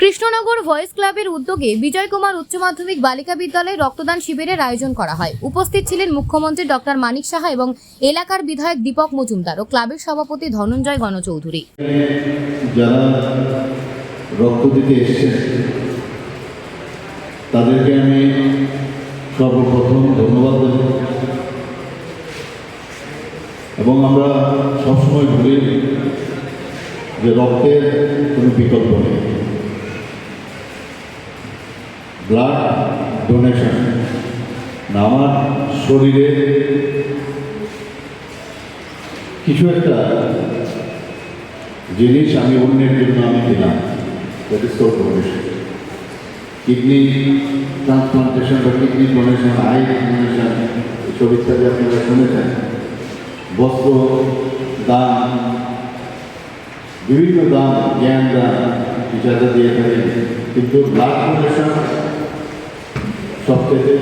Krishnanagar voice ক্লাবের উদ্যোগে বিজয় কুমার উচ্চ মাধ্যমিক বালিকা বিদ্যালয়ে রক্তদান শিবিরের আয়োজন করা হয়। উপস্থিত ছিলেন মুখ্যমন্ত্রী ডক্টর মানিক সাহা এবং এলাকার বিধায়ক দীপক মজুমদার ও ক্লাবের সভাপতি ধনঞ্জয় গণচৌধুরী। যারা রক্ত দিতে এসেছেন তাদেরকে আমি সর্বপ্রথম ধন্যবাদ দেব এবং আমরা সবসময় বলি যে রক্তের কোনো বিকল্প নেই। ব্লাড ডোনেশন না, আমার শরীরে কিছু একটা জিনিস আমি অন্যের জন্য আমি দিলাম, that is called donation. Kidney transplantation বা কিডনি ডোনেশন, আই ডোনেশন, এসব ইত্যাদি আপনারা শুনেছেন। বস্ত্র দান, বিভিন্ন দান, জ্ঞান দান ইত্যাদি দিয়ে থাকে, কিন্তু ব্লাড ডোনেশন সবচেয়ে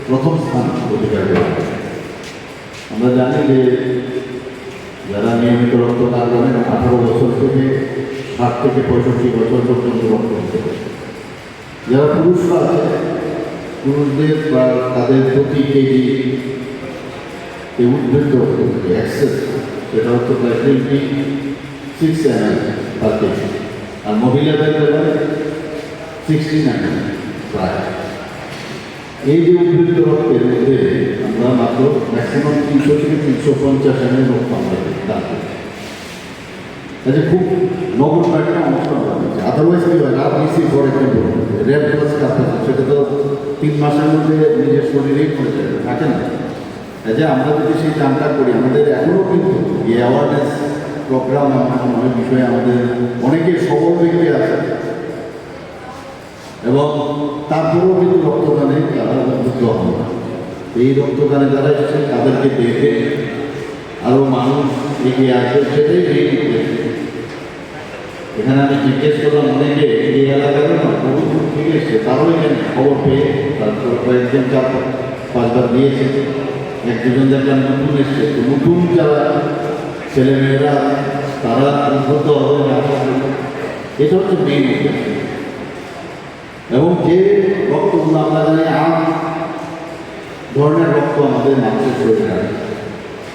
প্রথম স্থান অধিকার করে। আমরা জানি যে যারা নিয়মিত রক্তদান করেন 18 বছর থেকে 60 থেকে 65 বছর পর্যন্ত রক্ত দিতে পারে। যারা পুরুষরা আছে, পুরুষদের বা তাদের প্রতি কেজি উদ্বৃত্ত অ্যাক্সেস সেটা হচ্ছে প্রায় 26 ml পার কেজি, আর মহিলাদের বেলায় 16 ml প্রায়। এই যে উদ্বৃত্ত রক্তের মধ্যে আমরা মাত্র ম্যাক্সিমাম 300 থেকে 350 ml রক্ত আমরা দান করি। কাজে খুব নগণ্য একটা অংশ আমরা দিচ্ছি। আদারওয়াইজ কী হয়, RBC for example, red cross কাজ আছে, সেটা তো 3 মাসের মধ্যে নিজের শরীরেই করে থাকে না। কাজে আমরা যদি সেই দানটা করি, আমাদের এখনও কিন্তু এই অ্যাওয়ারনেস প্রোগ্রাম অনেক বিষয়ে আমাদের অনেকে সবল ব্যক্তি আছে এবং তারপরেও কিন্তু রক্তদানে তারা উদ্বুদ্ধ হন না। এই রক্তদানে যারা এসেছে তাদেরকে দেখে আরও মানুষ এগিয়ে আসবে, সেটাই এই উদ্দেশ্য। এখানে আমি জিজ্ঞেস করলাম অনেকে এই এলাকার না বহু দূর থেকে এসছে, তারাও এখানে খবর পেয়ে তারপর কয়েকজন 4-5 বার দিয়েছে। এক দুজন দেখলাম নতুন এসছে, তো নতুন যারা ছেলেমেয়েরা তারা উদ্বুদ্ধ হবে না, এটা হচ্ছে মেইন উদ্দেশ্য। এবং যে রক্তগুলো আমরা জানি আম ধরনের রক্ত আমাদের মানুষের শরীরে আছে,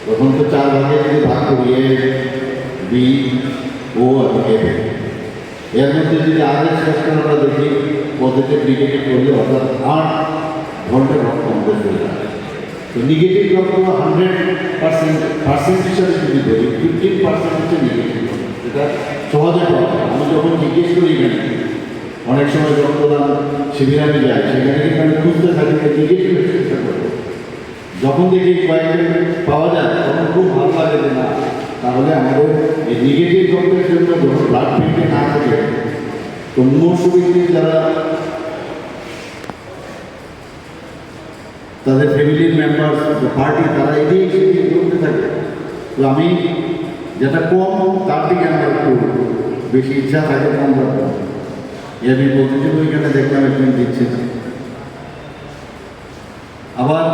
তখন তো 4 ভাগে যদি ভাগ করি, A, B, O R AB, এর মধ্যে যদি আগের সেকশন আমরা দেখি পজিটিভ নেগেটিভ করলে অর্থাৎ 8 ধরনের রক্ত আমাদের শরীরে আছে। তো নেগেটিভ রক্ত 100% হিসাবে যদি ধরি, 15% হচ্ছে নেগেটিভ রক্ত, এটা সহজে পাওয়া যায়। আমি যখন জিজ্ঞেস করি এখানে অনেক সময় রক্তদান শিবিরে আমি যাই, সেখানে কিন্তু আমি খুঁজতে থাকি নেগেটিভ চেষ্টা করবো। যখন দেখি কয়েকজন পাওয়া যায় তখন খুব ভালো লাগে যে না, তাহলে আমাদের এই নেগেটিভ রক্তের জন্য যখন ব্লাড ব্যাঙ্কে না থাকে, তো মুমূর্ষু যারা তাদের ফ্যামিলির মেম্বার্স পার্টি তারা এগিয়ে সেদিকে করতে থাকে। তো আমি যেটা কম তার দিকে আমরা একটু বেশি ইচ্ছা থাকে কম রাখবো। আমি বলতে চাই ওইখানে দেখলাম একজন দিচ্ছে। আবার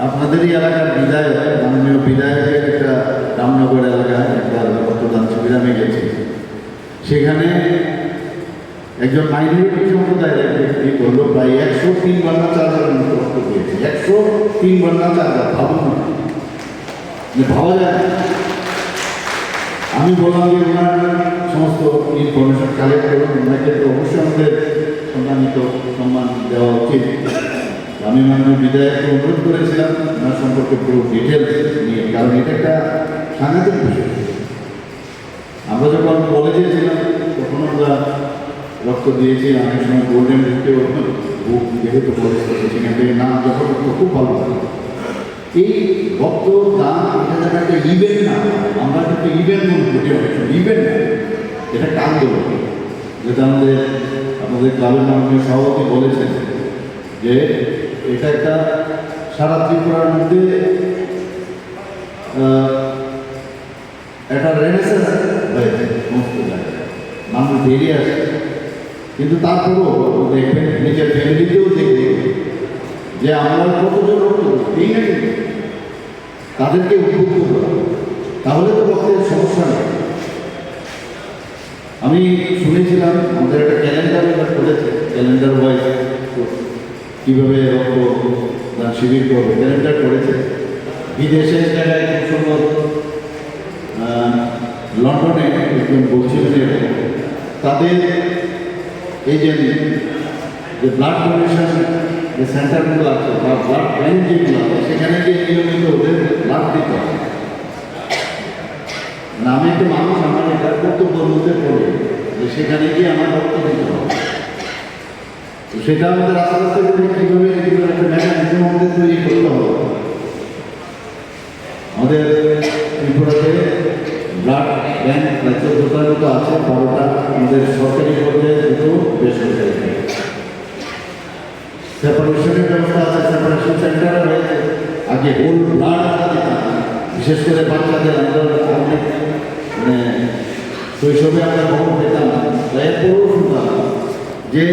আপনাদেরই এলাকার বিধায়ক, মাননীয় বিধায়কের একটা রামনগর এলাকায় একটা রক্তদান শিবির আমি গেছি। সেখানে একজন মাইনরিটি সম্প্রদায়ের ব্যক্তি বললো প্রায় 103 বান্না চার্জার রক্ত দিয়েছে। 103 বান্না চার্জার, ভাবুন না, ভাবা যায়। আমি বললাম যে ওনার সমস্ত ইনফরমেশন কালেক্ট করুন, ওনাকে তো অবশ্যই আমাদের সম্মানিত সম্মান দেওয়া উচিত। আমি মাননীয় বিধায়ককে অনুরোধ করেছিলাম ওনার সম্পর্কে পুরো ডিটেলস নিয়ে, কারণ এটা একটা সাংঘাতিক বিষয়। আমরা যখন কলেজে ছিলাম তখন আমরা রক্ত দিয়েছি, অনেক সময় গোল্ডেন বুকেও বুক যেহেতু কলেজ করছে সেখান থেকে নাম যখন খুব ভালো লাগে। এই রক্ত দান এটা যেন একটা ইভেন্ট না, আমরা কিন্তু ইভেন্ট মনে করি, ইভেন্ট না, এটা একটা আন্দোলন। যেটা আমাদের ক্লাবের মাননীয় সভাপতি বলেছেন যে এটা একটা সারা ত্রিপুরার মধ্যে একটা রেনেসান্স হয়েছে সমস্ত জায়গায়, মানুষ বেরিয়ে আসে। কিন্তু তারপরেও দেখবেন নিজের ফ্যামিলিতেও দেখবেন যে আমরা কতজন রক্ত দিই না, কিন্তু তাদেরকে উদ্বুদ্ধ করা, তাহলে তো রক্তের সমস্যা নেই। আমি শুনেছিলাম আমাদের একটা ক্যালেন্ডার ওয়াইজ কীভাবে রক্তদান শিবির করবে ক্যালেন্ডার করেছে। বিদেশের জায়গায় খুব সুন্দর লন্ডনে একজন বলছিলেন এরকম, তাদের এই যে ব্লাড ডোনেশন যে সেন্টারগুলো আছে বা ব্লাড ব্যাঙ্ক যেগুলো আছে সেখানে গিয়ে নিয়মিত ওদের ব্লাড দিতে হবে। আমি একটা মানুষ, আমার এটা কর্তব্যের মধ্যে পড়ে যে সেখানে গিয়ে আমার রক্ত দিতে হবে। তো সেটা আমাদের আস্তে আস্তে করে কীভাবে এগুলোর একটা মেকানিজম আমাদের তৈরি করতে হবে। আমাদের ত্রিপুরাতে ব্লাড ব্যাঙ্ক প্রায় 14টার মতো আছে, 12টা আমাদের সরকারি পর্যায়ে, দুটো বেসরকারি। সেপারেশনের ব্যবস্থা আছে, সেপারেশন সেন্টার রয়েছে। আগে হোল ব্লাড বিশেষ করে বাচ্চাদের আমরা অনেক মানে শৈশবে আমরা খবর পেতাম, এরপরও শুনতাম যে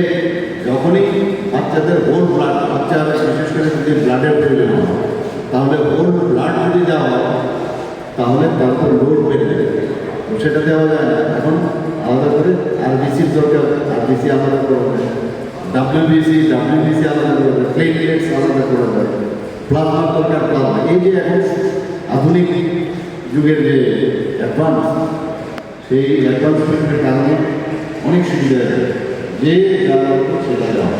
যখনই বাচ্চাদের হোল ব্লাড, বাচ্চারা বিশেষ করে যদি ব্লাডের প্রয়োজন হয় তাহলে হোল ব্লাড যদি দেওয়া হয় তাহলে তারপর লোড বেড়ে যাবে। তো সেটা দেওয়া যায় না, এখন আলাদা করে আরবিসির দরকার, আরবিসি আলাদা করা হবে, ডাব্লিউবিসি আলাদা করা হবে, প্লেটলেটস আলাদা করা হবে, প্লাজমার দরকার প্লাজমা। এই যে এখন আধুনিক যুগের যে অ্যাডভান্স, সেই অ্যাডভান্সমেন্টের কারণে অনেক সুবিধা আছে, যে যার সেটা দেওয়া